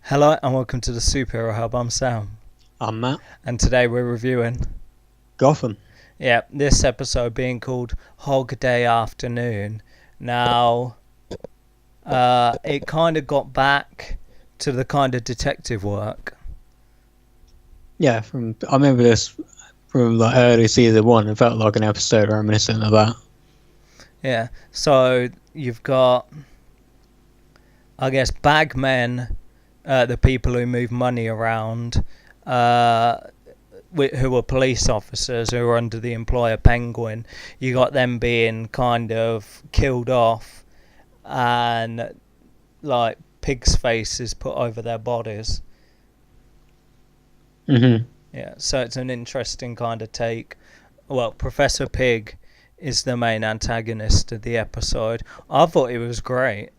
Hello and welcome to the Superhero Hub. I'm Sam, I'm Matt. and today we're reviewing, Gotham. this episode being called Hog Day Afternoon. Now, it kind of got back to the kind of detective work. Yeah, I remember this from like early season one. It felt like an episode reminiscent of that. Yeah, so you've got, I guess, bagmen, the people who move money around, who are police officers who are under the employer Penguin. You got them being kind of killed off and like pigs' faces put over their bodies. Mm-hmm. Yeah, so it's an interesting kind of take. Well, Professor Pig is the main antagonist of the episode. I thought it was great.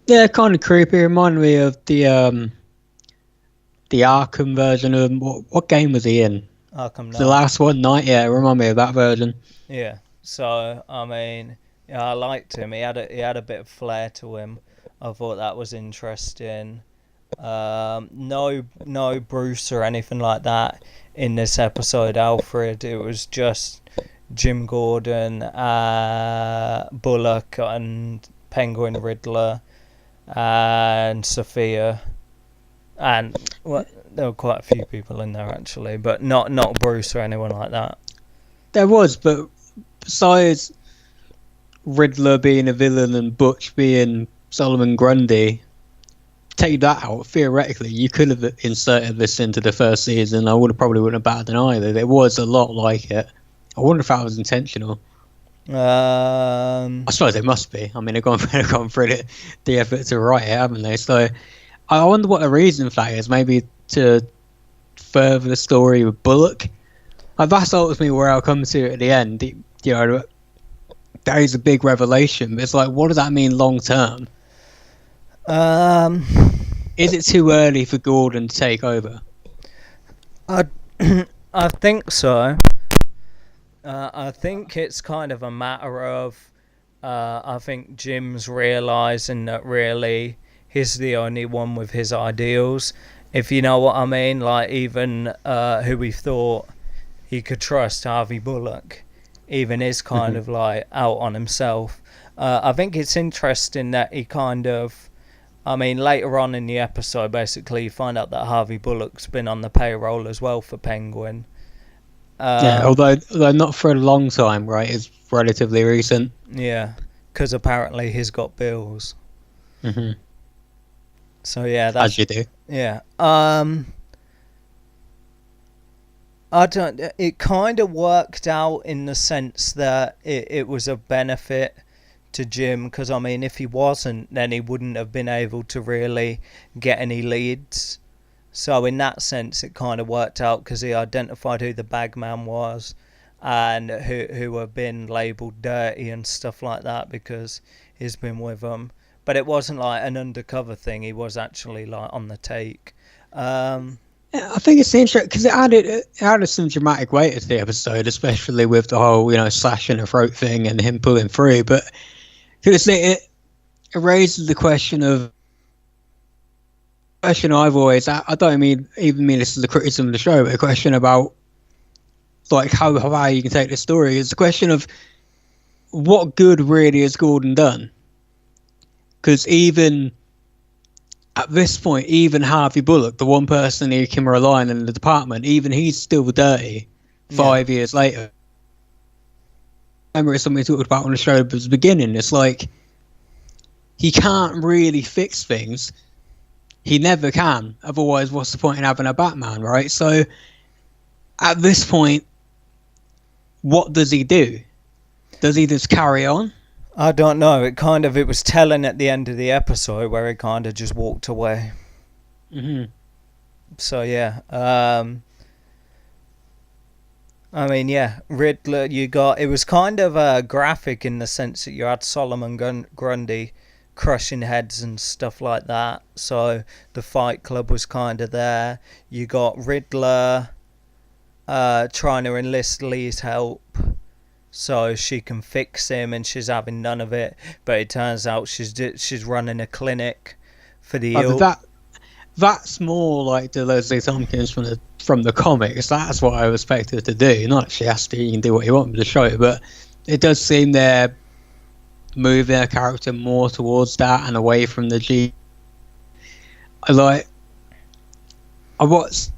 Yeah, kind of creepy. Reminded me of the Arkham version of what game was he in? Arkham Knight. The last one, Night. Yeah, remind me of that version. Yeah. So I mean, yeah, I liked him. He had a bit of flair to him. I thought that was interesting. No Bruce or anything like that in this episode. Alfred. It was just Jim Gordon, Bullock, and Penguin Riddler, and Sofia, and there were quite a few people in there actually, but not Bruce or anyone like that. There was, but besides Riddler being a villain and Butch being Solomon Grundy, take that out, theoretically, you could have inserted this into the first season. I probably wouldn't have batted an either. There was a lot like it. I wonder if that was intentional. I suppose it must be. I mean, they've gone through the effort to write it, haven't they? So I wonder what the reason for that is. Maybe to further the story with Bullock. That's ultimately where I'll come to at the end. That is a big revelation. But it's like, what does that mean long term? Is it too early for Gordon to take over? I think so. I think it's kind of a matter of I think Jim's realising that really he's the only one with his ideals, if you know what I mean. Like, even who we thought he could trust, Harvey Bullock, even is kind of like out on himself. I think it's interesting that he kind of, I mean, later on in the episode, basically, you find out that Harvey Bullock's been on the payroll as well for Penguin. Yeah, although not for a long time, right? It's relatively recent. Yeah, because apparently he's got bills. Mm-hmm. So yeah, that's, as you do. Yeah. It kind of worked out in the sense that it was a benefit to Jim, because I mean, if he wasn't, then he wouldn't have been able to really get any leads. So in that sense, it kind of worked out because he identified who the bagman was and who have been labelled dirty and stuff like that because he's been with them. But it wasn't like an undercover thing. He was actually like on the take. Yeah, I think it's interesting because it added some dramatic weight to the episode, especially with the whole slash in the throat thing and him pulling through. But because it raises the question of. Question I've always, I don't mean this as a criticism of the show, but a question about like how high you can take the story. It's a question of what good really has Gordon done? Because even at this point, even Harvey Bullock, the one person he can rely on in the department, even he's still dirty 5 years later. I remember it's something we talked about on the show at the beginning. It's like he can't really fix things. He never can. Otherwise, what's the point in having a Batman, right? So, at this point, what does he do? Does he just carry on? I don't know. It was telling at the end of the episode where he kind of just walked away. Mm-hmm. So, yeah. I mean, yeah, Riddler, it was kind of graphic in the sense that you had Solomon Grundy crushing heads and stuff like that. So the Fight Club was kind of there. You got Riddler trying to enlist Lee's help so she can fix him, and she's having none of it. But it turns out she's running a clinic for the ill. that's more like the Leslie Thompkins from the comics. That's what I expect her to do. Not she has to. You can do what you want with the show, but it does seem they're moving her character more towards that and away from the G. I what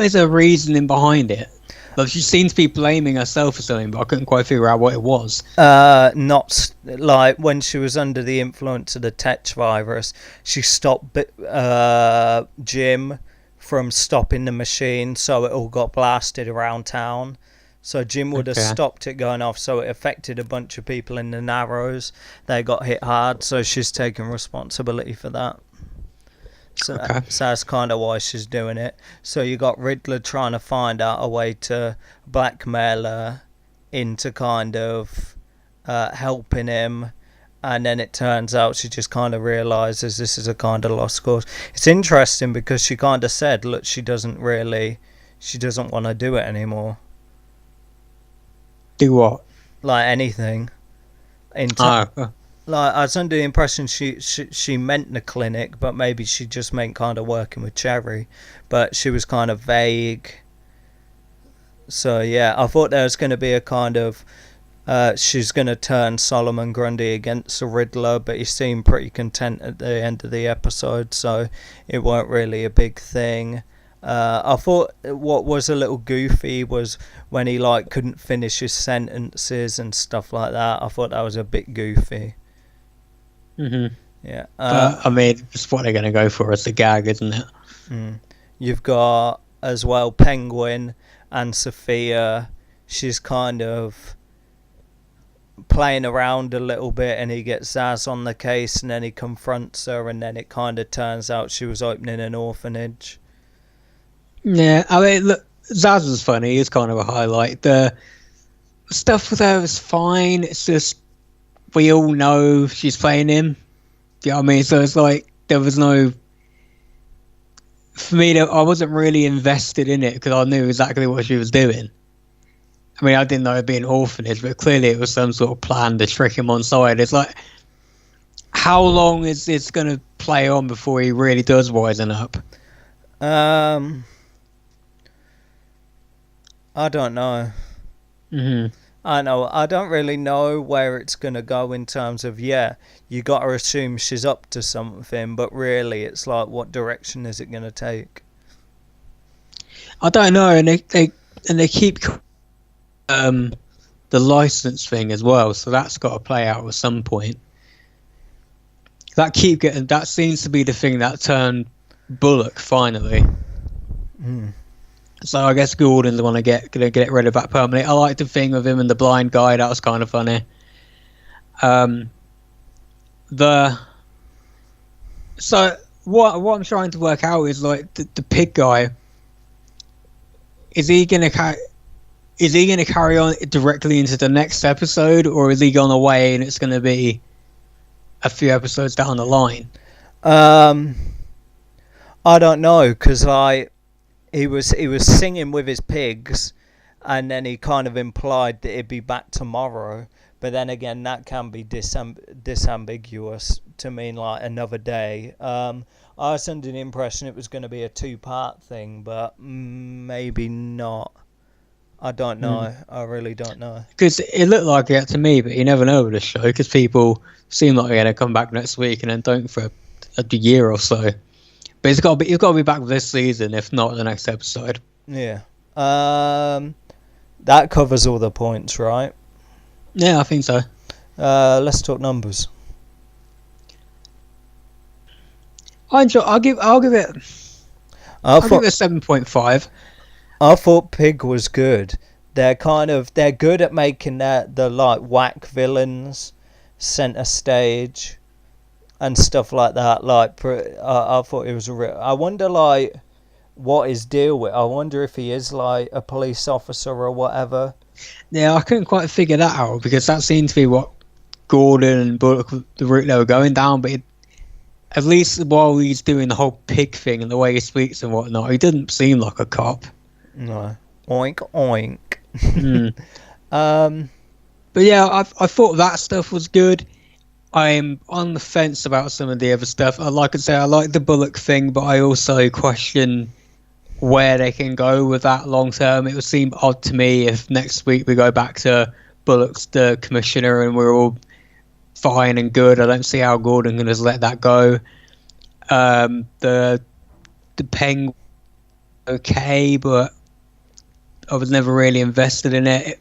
is her reasoning behind it? Like, she seems to be blaming herself for something, but I couldn't quite figure out what it was. Not like when she was under the influence of the Tech virus, she stopped Jim from stopping the machine, so it all got blasted around town. So Jim would have stopped it going off, so it affected a bunch of people in the Narrows. They got hit hard, so she's taking responsibility for that. So that's kind of why she's doing it. So you got Riddler trying to find out a way to blackmail her into kind of helping him, and then it turns out she just kind of realises this is a kind of lost cause. It's interesting because she kind of said, look, she doesn't want to do it anymore. Do what? Like anything. Like, I was under the impression she meant the clinic, but maybe she just meant kind of working with Cherry. But she was kind of vague. So, yeah, I thought there was going to be a kind of... she's going to turn Solomon Grundy against the Riddler, but he seemed pretty content at the end of the episode, so it weren't really a big thing. I thought what was a little goofy was when he, like, couldn't finish his sentences and stuff like that. I thought that was a bit goofy. Mm-hmm. Yeah. I mean, it's what they're going to go for as the gag, isn't it? You've got, as well, Penguin and Sofia. She's kind of playing around a little bit, and he gets Zaz on the case, and then he confronts her, and then it kind of turns out she was opening an orphanage. Yeah, I mean, look, Zaz was funny. He's kind of a highlight. The stuff with her was fine. It's just we all know she's playing him. You know what I mean? So it's like there was no... For me, I wasn't really invested in it because I knew exactly what she was doing. I mean, I didn't know it'd be an orphanage, but clearly it was some sort of plan to trick him on side. It's like, how long is this going to play on before he really does wisen up? I don't know. Mm-hmm. I don't really know where it's going to go in terms of, you got to assume she's up to something, but really it's like, what direction is it going to take? I don't know, and they keep the license thing as well, so that's got to play out at some point. That seems to be the thing that turned Bullock finally. So I guess Gordon's gonna get rid of that permanently. I like the thing of him and the blind guy. That was kind of funny. So what I'm trying to work out is like the pig guy. Is he gonna carry on directly into the next episode, or is he gone away and it's gonna be a few episodes down the line? I don't know, because he was singing with his pigs, and then he kind of implied that he'd be back tomorrow. But then again, that can be disambiguous to mean like another day. I was under the impression it was going to be a 2-part thing, but maybe not. I don't know. I really don't know. Because it looked like it to me, but you never know with this show, because people seem like they're going to come back next week and then don't for a year or so. But it's got to be back this season, if not the next episode. Yeah. That covers all the points, right? Yeah, I think so. Let's talk numbers. I'll give it a 7.5. I thought Pig was good. They're good at making the like whack villains center stage and stuff like that. Like, I thought it was I wonder, like, what his deal with. I wonder if he is like a police officer or whatever. Yeah, I couldn't quite figure that out, because that seemed to be what Gordon and Bullock, the route they were going down. But at least while he's doing the whole pig thing and the way he speaks and whatnot, he didn't seem like a cop. No. Oink, oink. But yeah, I thought that stuff was good. I'm on the fence about some of the other stuff. I like the Bullock thing, but I also question where they can go with that long term. It would seem odd to me if next week we go back to Bullock's the commissioner and we're all fine and good. I don't see how Gordon can just let that go. The Penguin, okay, but I was never really invested in it.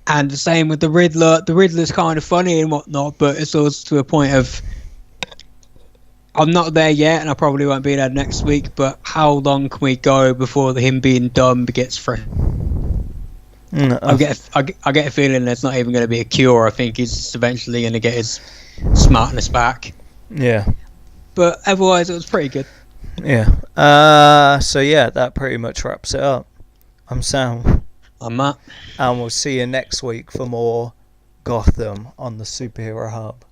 And the same with the Riddler. The Riddler's kind of funny and whatnot, but it's also to a point of I'm not there yet, and I probably won't be there next week. But how long can we go before him being dumb gets fresh? I get a feeling there's not even going to be a cure. I think he's just eventually going to get his smartness back. Yeah. But otherwise, it was pretty good. Yeah. So yeah, that pretty much wraps it up. I'm Sam. I'm Matt. And we'll see you next week for more Gotham on the Superhero Hub.